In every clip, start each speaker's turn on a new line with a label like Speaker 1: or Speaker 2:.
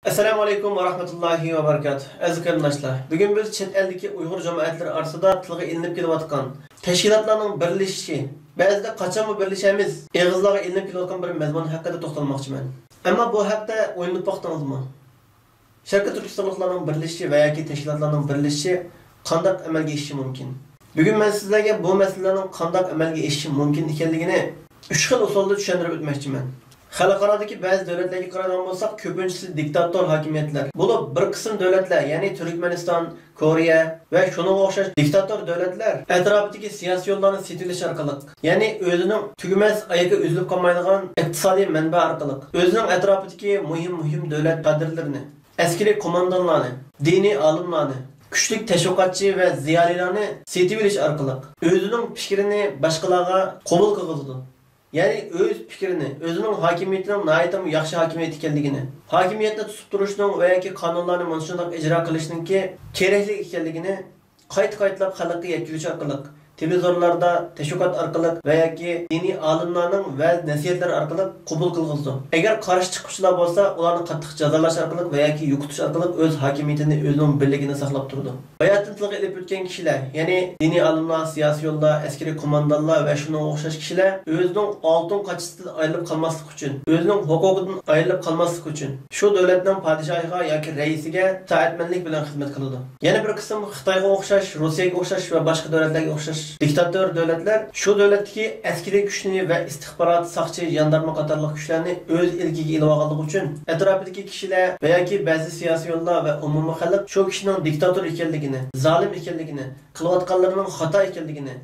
Speaker 1: Assalamu alaykum va rahmatullohi va barakatuh. Aziz qarindoshlar, bugun biz chet eldagi Uyg'ur jamoatlari orasida tilga ilinib kelayotgan tashkilotlarning birlashishi, ba'zida qachonmi birlashamiz, eg'izlarga ilinib kelayotgan bir mazmun haqida to'xtalmoqchiman. Ammo bu haqda o'ylanib boqdingizmi? Sharqiy Turkistonliklarning birlashishi va yoki tashkilotlarning birlashishi qanday amalga oshishi mumkin? Bugun men sizlarga bu masalaning qanday amalga oshishi mumkin ekanligini 3 xil usulda tushuntirib o'tmoqchiman. Xalqarodagi ba'zi davlatlarga qaraganda bo'lsak, ko'pinchisi diktator hokimiyatlar. Bo'lib, bir qism davlatlar, ya'ni Turkmaniston, Koreya va shunga o'xshash diktator davlatlar atrofidagi siyosiy yo'llarni setilish orqali, ya'ni o'zining tugamas ayaga uzilib qolmaydigan iqtisodiy manba orqali, o'zining atrofidagi muhim davlat qadrlarini, askariy qo'mondonlarni, diniy olimlarni, kuchli tashviqotchi va ziyolilarni setib olish orqali o'zining fikrini boshqalarga qabul qilg'izdi. Yani öz fikrini, özünün hakimiyetinin nayetimi yaxshi hakimiyet ekanligini, hakimiyetni tutib turishning va yoki qonunlarni mana shunday ijro qilishning kerakli ekanligini qayta-qaytalab xalqqa yetkazish orqali, televizorlarda, tashviqot orqali va yoki diniy olimlarning va nasihatlari orqali qabul qilg'izdi. Agar qarshi chiquvchilar bo'lsa, ularni qattiq jazolash orqali va yoki yo'qotish orqali o'z hakimiyetini, o'zining birligini saqlab turdi. Hayotini tilga ilib o'tgan kishilar, ya'ni diniy olimlar, siyosiy yo'llar, askariy qo'mondonlar va shunga o'xshash kishilar o'zining oltin qachisidan ayrilib qolmaslik uchun, o'zining huquqidan ayrilib qolmaslik uchun shu davlatning podshohiga yoki raisiga itoatmandlik bilan xizmat qiladi. Yana bir qism Xitoyga o'xshash, Rossiyaga o'xshash va boshqa davlatlarga o'xshash diktator davlatlar shu davlatdagi askariy kuchni va istixborot, soqchi, jandarma qatorliq kuchlarni o'z ilkiga ilib olganligi uchun atrofidagi kishilar va yoki ba'zi siyosiy yo'llar va umumiy xalq shu kishining diktator ekanligini, zolim ekanligini, qilayotganlarining xato ekanligini,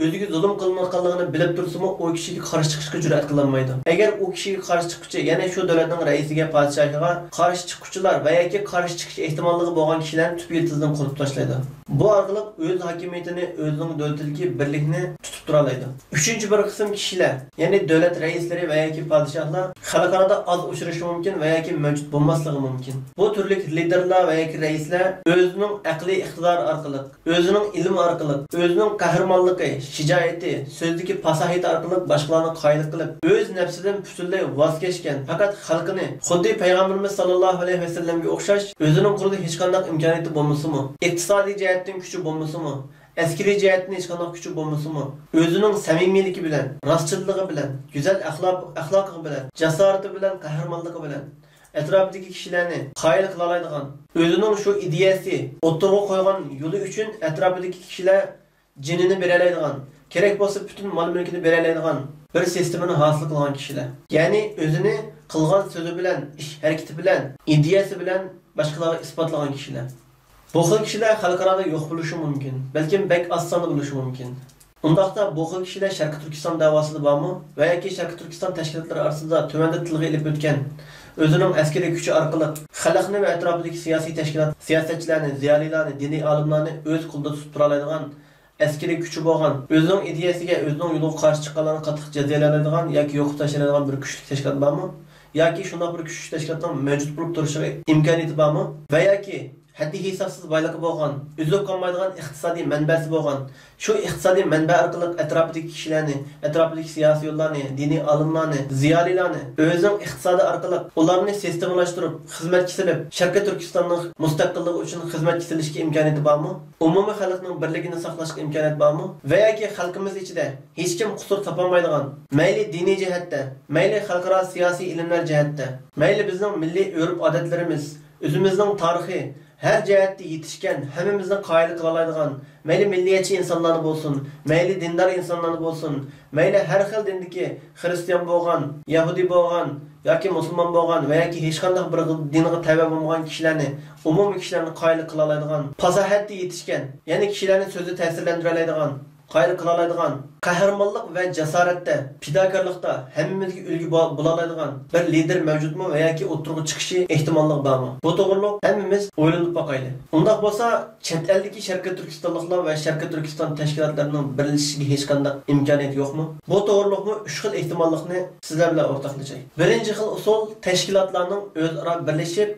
Speaker 1: o'ziga zulm qilinayotganligini bilib tursa-mu, o kishiga qarshi chiqishga jur'at qilolmaydi. Agar u kishiga qarshi chiquvchi, ya'ni shu davlatning raisiga, podshohiga qarshi chiquvchilar va yoki qarshi chiqish ehtimolligi bo'lgan kishilarni tub yiltizdan qurib tashlaydi. Bu orqali o'z hokimiyatini, o'zining davlatidagi birlikni tutib tura oladi. Uchinchi bir qism kishilar, ya'ni davlat raislari va yoki podshohlar xalqaro oz uchrashi mumkin va yoki mavjud bo'lmasligi mumkin. Bu turli liderlar va yoki raislar o'zining aqliy iqtidori orqali, o'zining ilmi orqali, o'zining qahramonligi, shijoati, so'zdagi fasahati orqali boshqalarni qoyil qilib, o'z nafsidan butunlay voz kechgan, faqat xalqini xuddi payg'ambarimiz sollallohu alayhi vasallamga o'xshash o'zining qo'lida hech qanday imkoniyati bo'lmasa-mu, iqtisodiy jihatdan kuchi bo'lmasa-mu, askariy jihatdan hech qanday kuchi bo'lmasa-mu, o'zining samimiyligi bilan, rostchilligi bilan, go'zal axloqi bilan, jasorati bilan, qahramonligi bilan atrofidagi kishilarni qoyil qila oladigan, o'zining shu ideyasi o'tirg'a qo'ygan yo'li uchun atrofidagi kishilar jinini bereleydigan, gerek bo'lsa bütün mal mülkini bereleydigan bir sistemini hosil qilgan kishilar. Ya'ni o'zini qilgan so'zi bilan, ish harakati bilan, ideyasi bilan boshqalarga isbotlagan kishilar. Bu xil kishilar xalqaro yo'q bo'lishi mumkin, balki bek oz sonda bo'lishi mumkin. Undaqda bu xil kishilar Sharqiy Turkiston davosida bormi va yoki Sharqiy Turkiston tashkilotlari orasida tumanda tilga ilib o'tgan o'zining askariy kuchi orqali xalqni va atrofidagi siyosiy tashkilot, siyosatchilarni, ziyolilarni, diniy olimlarni o'z qo'lida tutib tura oladigan askariy kuchi bo'lgan, o'zining ideyasiga, o'zining yo'liga qarshi chiqqanlarni qattiq jazolaydigan yoki yo'qib tashlaydigan bir kuchli tashkilot bormi? Yoki shunday bir kuchli tashkilotning mavjud bo'lib turishiga imkoniyati bormi? Va yoki haddiy hisobsiz boyligi bo'lgan, uzilib qolmaydigan iqtisodiy manbasi bo'lgan, shu iqtisodiy manba orqali atrofidagi kishilarni, atrofidagi siyosiy yo'llarni, diniy olimlarni, ziyolilarni o'zining iqtisodi orqali ularni sistemlashtirib, xizmatga silib, Sharqiy Turkistonning mustaqilligi uchun xizmatga silishga imkoniyati bormi? Umumiy xalqning birligini saqlashga imkoniyat bormi? Va yoki xalqimiz ichida hech kim qusur topolmaydigan, mayli diniy jihatda, mayli xalqaro siyosiy ilmlar jihatda, mayli bizning milliy urf-odatlarimiz, o'zimizning tarixi her cihetde yetişken, hammamizni qoyil qila oladigan, mayli milliyetçi insanlarni bo'lsin, mayli dindar insanlarni bo'lsin, mayli har xil dindagi Hristiyan bo'lgan, Yahudi bo'lgan yoki musulmon bo'lgan va yoki hech qanday bir dinga tabe bo'lmagan kishilarni, umumiy kishilarni qoyil qila oladigan, fasohatda yetishgan, ya'ni kishilarni so'zi ta'sirlantira oladigan, qoyil qila oladigan, qahramonlik va jasoratda, fidokorlikda hammamizga ulgu bo'la oladigan bir lider mavjudmi va yoki o'tirg'i chiqishi ehtimollik bormi? Bu to'g'riliq hammamiz o'ylanib boqaylik. Undaq bo'lsa, chet eldagi Sharqiy Turkistonliklar va Sharqiy Turkiston tashkilotlarining birlashishiga hech qanday imkoniyat yo'qmi? Bu to'g'riliqmi 3 xil ehtimollikni sizlar bilan o'rtoqlashaylik. Birinchi xil usul tashkilotlarning o'zaro birlashib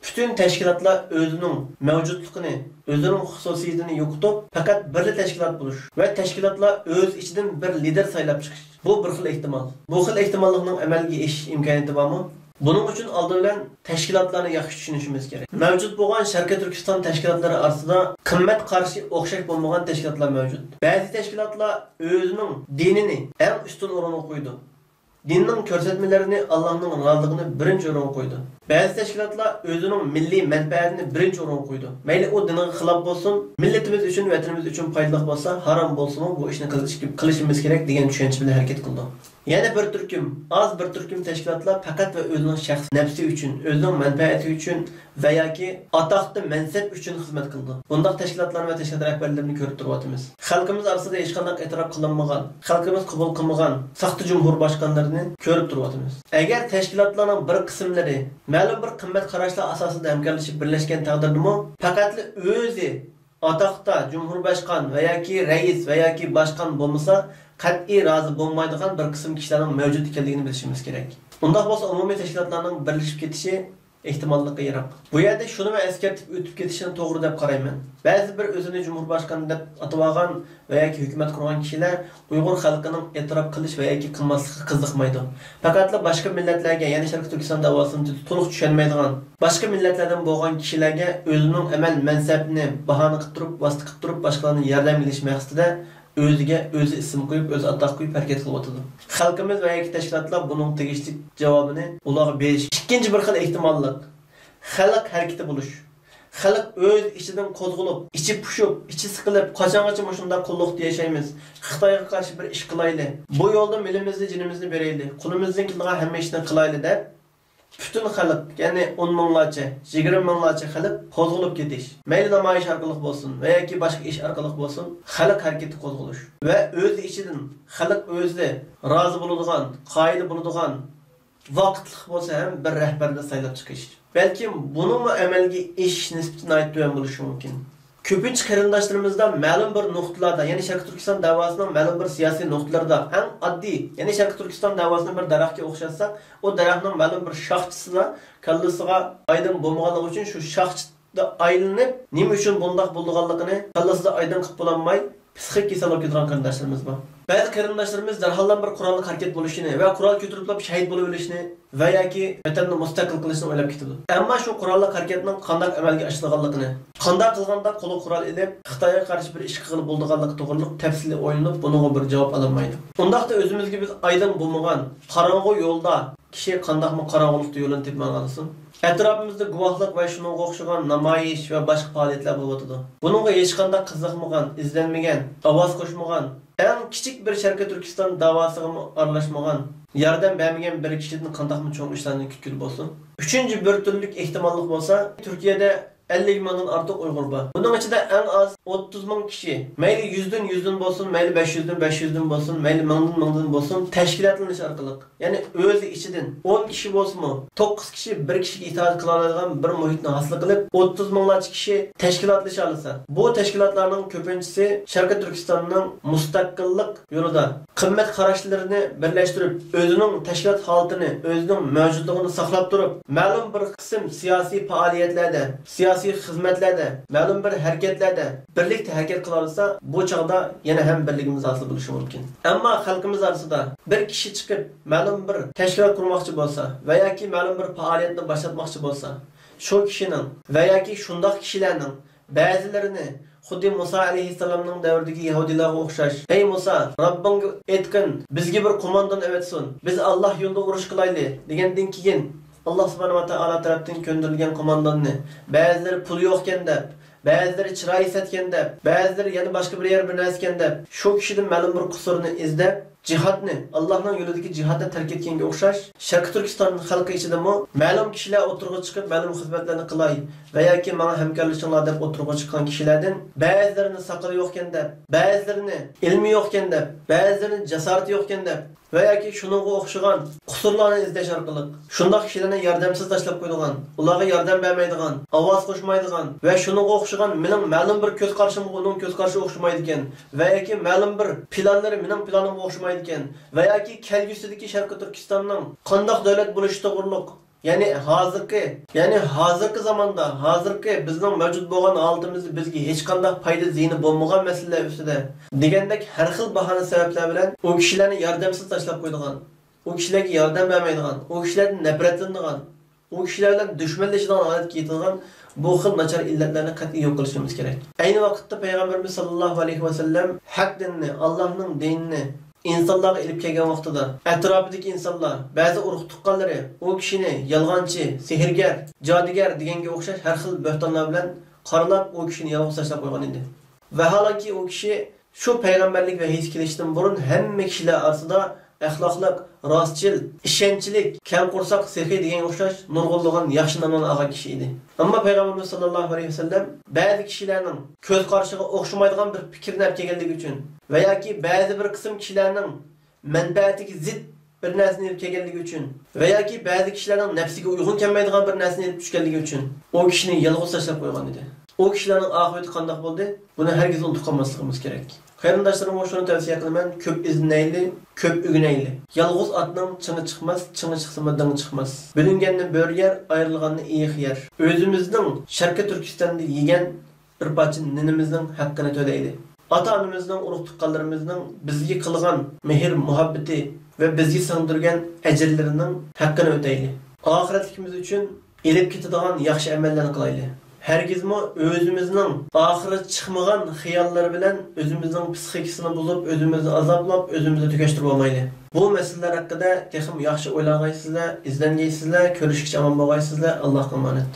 Speaker 1: bütün teşkilatlar özünün mevcutluğunu, özünün xususiyetini yo'qotib, faqat bir tashkilot bo'lish va tashkilotlar o'z ichidan bir lider saylab chiqish. Bu bir xil ehtimol. Bu xil ehtimollikning amalga oshish imkoniyati bormi? Bunun uchun oldindan tashkilotlarni yaxshi tushunishimiz kerak. Mavjud bo'lgan Sharqiy Turkiston tashkilotlari orasida qimmat qarshi o'xshash bo'lmagan tashkilotlar mavjud. Ba'zi tashkilotlar o'zining dinini eng ustun o'ringa qo'ydi. Dinning ko'rsatmalarini, Allohning roziligini birinchi o'ringa qo'ydi. Ba'zi tashkilotlar o'zining milliy manfaatini birinchi o'ringa qo'ydi. Mayli u dinga xilof bo'lsin, millatimiz uchun, vatanimiz uchun foydali bo'lsa, harom bo'lsin, bu ishni qilishimiz kerak degan tushuncha bilan harakat qildi. Yana bir turkum tashkilotlar faqat va o'zining shaxsiy nafsi uchun, o'zining manfaati uchun va yoki atoqda mansab uchun xizmat qildi. Bunday tashkilotlar va tashkilot rahbarlarini ko'rib turyapmiz. Xalqimiz orasida hech qanday e'tirof qilinmagan, xalqimiz qabul qilmagan saxta jumhur boshqonlarini ko'rib turyapmiz. Agar tashkilotlarning bir qismlari ma'lum bir qimmat qarashlar asosida hamkorlashib birlashgan taqdirdami, faqat o'zi atoqda jumhur boshqon va yoki rais va yoki boshqon bo'lmasa qat'iy rozi bo'lmaydigan bir qism kishilarning mavjud ekanligini bilishimiz kerak. Undaq bo'lsa umumiy tashkilotlarning birlashib ketishi ehtimolligi yiroq. Bu yerda shuni va eskartib o'tib ketishini to'g'ri deb qarayman. Ba'zi bir o'zini Cumhurbaşkanı deb atavagan va yoki hukumat qurgan kishilar Uyg'ur xalqining e'tirof qilish va yoki qilmasligiga qiziqmaydi. Faqat boshqa millatlarga, ya'ni Sharqiy Turkiston davosini to'liq tushunmaydigan, boshqa millatlardan bo'lgan kishilarga o'zining amal mansabini bahona qilib turib, vosita qilib turib, boshqalarni yordam berish maqsadida o'zi ism qo'yib, o'zi atoq qo'yib harakat qilib o'tadi. Xalqimiz va yoki tashkilotlar buning tegishli javobini ularga berish. Ikkinchi bir xil ehtimollik xalq harakati bo'lish. Xalq o'z ichidan qo'zg'alib, ichi pushib, ichi siqilib, qachongacha shunda qulluqda yashaymiz. Xitoyga qarshi bir ish qilayli. Bu yo'lda milimizni, jinimizni berayli. Qo'limizdan kelgan hamma ishni qilayli deb bütün xalq, ya'ni 10 minglarcha, 20 minglarcha xalq qo'zg'alib ketish. Mayli namoyish orqali bo'lsin va yoki boshqa ish orqali bo'lsin, xalq harakati qo'zg'alish va o'z ichidan xalq o'zi rozi bo'ladigan, qoida bo'ladigan vaqtliq bo'lsa ham bir rahbarni saylab chiqish. Balki buning amalga ish nisbati aytib bo'lishi mumkin. Ko'pincha qarindoshlarimizda ma'lum bir nuqtalarda, ya'ni Sharqiy Turkiston davosining ma'lum bir siyosiy nuqtalarida eng oddiy, ya'ni Sharqiy Turkiston davosini bir daraxtga o'xshatsak, o daraxtning ma'lum bir shoxchisida kallasiga oydin bo'lmaganligi uchun shu shoxchida aylanib, nima uchun bundoq bo'lganligini kallasida oydin qilib bo'lolmay psixik kasallikka kelgan qarindoshlarimiz bor. Ba'zi qarindoshlarimiz darhol bir qurolli harakat bo'lishini va qurol ko'tarib shahid bo'lib o'lishni va yoki vatanni mustaqil qilishni o'ylab ketadi. Ammo shu qurolli harakatning qanday amalga oshirilganligini, qanday qilganda qo'li qurol edib Xitoyga qarshi bir ish qilib bo'lganligi to'g'riliq tafsili o'ylanib, bunga bir javob ololmaydi. Undaqda o'zimizga biz oydin bo'lmagan qorong'u yo'lda kishi qandaqmi qorong'ulikda yo'lini tepmagansin. Atrofimizda guvohlik va shunga o'xshagan namoyish va boshqa faoliyatlar bo'lyotdi. Bunga hech qanday qiziqmagan, izlanmagan, ovoz qo'shmagan, eng kichik bir Sharqiy Turkiston davosiga aralashmagan, yordam bermagan bir kishidan qandaqmi cho'ng ishlarni kutgil bo'lsin. Uchinchi bir turlik ehtimollik bo'lsa, Turkiyada 50 mingdan ortiq Uyg'ur bor. Bunun ichida eng az 30 ming kishi, mayli 100dan bo'lsin, mayli 500dan bo'lsin, mayli 1000dan bo'lsin, tashkilotlanish orqali, ya'ni o'zi ichidan 10 kishi bo'lsa-mu, 9 kishi bir kishiga itoat qila oladigan bir muhitni hosil qilib, 30 minglarcha kishi tashkilotlasha olsa, bu tashkilotlarning ko'pinchisi Sharqiy Turkistonning mustaqillik yo'lida qimmat qarashlarini birlashtirib, o'zining tashkilot holatini, o'zining mavjudligini saqlab turib, ma'lum bir qism siyosiy faoliyatlarda, siyosiy xizmatlarda, ma'lum bir harakatlarda birlikda harakat qila olsa, bu chaqda yana ham birligimiz hosil bo'lishi mumkin. Ammo xalqimiz orasida bir kishi chiqib, ma'lum bir tashkilot qurmoqchi bo'lsa va yoki ma'lum bir faoliyatni boshlatmoqchi bo'lsa, shu kishining va yoki shundoq kishilarning ba'zilarini xuddi Musa alayhissalomning davridagi yahudilarga o'xshash, "Ey Musa, Robbing aytgan, bizga bir qo'mondon avatsin. Biz Alloh yo'lida urush qilayli" degandan keyin Allah subhanahu wa ta'ala tarafdan ko'ndirilgan qo'mondonni ba'zilari pul yo'qkan deb, ba'zilari chiroy satgan deb, ba'zilari yana boshqa bir yer binasgan deb, shu kishining ma'lum bir qusurini izlab, jihodni, Allohning yo'lidagi jihodni tark etganga o'xshash, Sharqiy Turkiston xalqi ichidami ma'lum kishilar o'tirg'i chiqib, ma'lum xizmatlarni qilay va yoki menga hamkorlashinglar deb o'tirg'i chiqqan kishilardan ba'zilarini saqli yo'qkan deb, ba'zilarini ilmi yo'qkan deb, ba'zilarini jasorati yo'qkan deb va yoki shuningga o'xshagan qusurlarni izlash orqali shundoq kishilarni yordamsiz tashlab qo'ydigan, ularga yordam bermaydigan, ovoz qo'shmaydigan va shuningga o'xshagan mening ma'lum bir ko'z qarashimga uning ko'z qarashi o'xshamaydi ekan va yoki ma'lum bir planlari mening planimga o'xshamaydi ekan va yoki kelgusidagi Sharqiy Turkistonning qandoq davlat bo'lishi to'g'riliq, ya'ni hozirgi zamonda, hozirgi bizning mavjud bo'lgan holatimizni bizga hech qanday foyda ziyni bo'lmagan masalalar ustida degandek har xil bahona sabablar bilan u kishilarni yordamsiz tashlab qo'ydigan o kishilarga yordam bermaydigan, o kishilardan nafratlanadigan, o kishilar bilan dushmanlashadigan holatga yetilgan bu xil nachar illatlarni qat'iy yo'q qilishimiz kerak. Ayni vaqtda payg'ambarimiz sollallohu alayhi vasallam haq dinni, Allohning dinini insonlarga ilib kelgan vaqtida atrofidagi insonlar, ba'zi urug' tuqqanlari o kishini yolg'onchi, sehrgar, jodigar deganga o'xshash har xil bo'htonlar bilan qaralab o kishini yolg'iz tashlab qo'ygan edi. Vaholanki o kishi shu payg'ambarlik vahiysi kelishidan burun hamma kishilar orasida axloqliq, rostchil, ishonchlik, kam qursoq sehi degan o'xshash nurg'unlagan yaxshi nomini olgan kishi edi. Ammo payg'ambarimiz sollallohu alayhi vasallam ba'zi kishilarning ko'z qarashiga o'xshamaydigan bir fikrni olib kelganligi uchun va yoki ba'zi bir qism kishilarning manfaatiga zid bir narsani olib kelganligi uchun va yoki ba'zi kishilarning nafsiga uyg'un kelmaydigan bir narsani olib tushganligi uchun o kishini yolg'iz tashlab qo'ygan edi. O kishilarning oxirati qanday bo'ldi? Buni hargiz unutib qolmasligimiz kerak. Qarindoshlarımga shuni tavsiya qilaman, ko'p iznayli, ko'p o'ginayli. Yolg'iz otning chini chiqmas, chini chiqsa ding chiqmas. Bilinganni bo'ri yer, ayrilganni iyiq yer. O'zimizning Sharqiy Turkistonda yegan bir parcha ninimizning haqqini to'laydi. Ota-onamizning, urug' tuqqanlarimizning bizga qilgan mehr, muhabbati va bizga singdirgan ajrlarining haqqini o'tayli. Oxiratligimiz uchun elib ketadigan yaxshi amallarni qilayli. Hergizmi özümüzün ahirət çıxmagan xiyalları bilen özümüzün psixikasını bulup, özümüzü azablap, özümüzü tükeştirib olmaylı. Bu meseleler hakkında texim yaxşı oylağaysızlar, izlengeysizler, körüşkiç aman bağaysızlar. Allah'a emanet.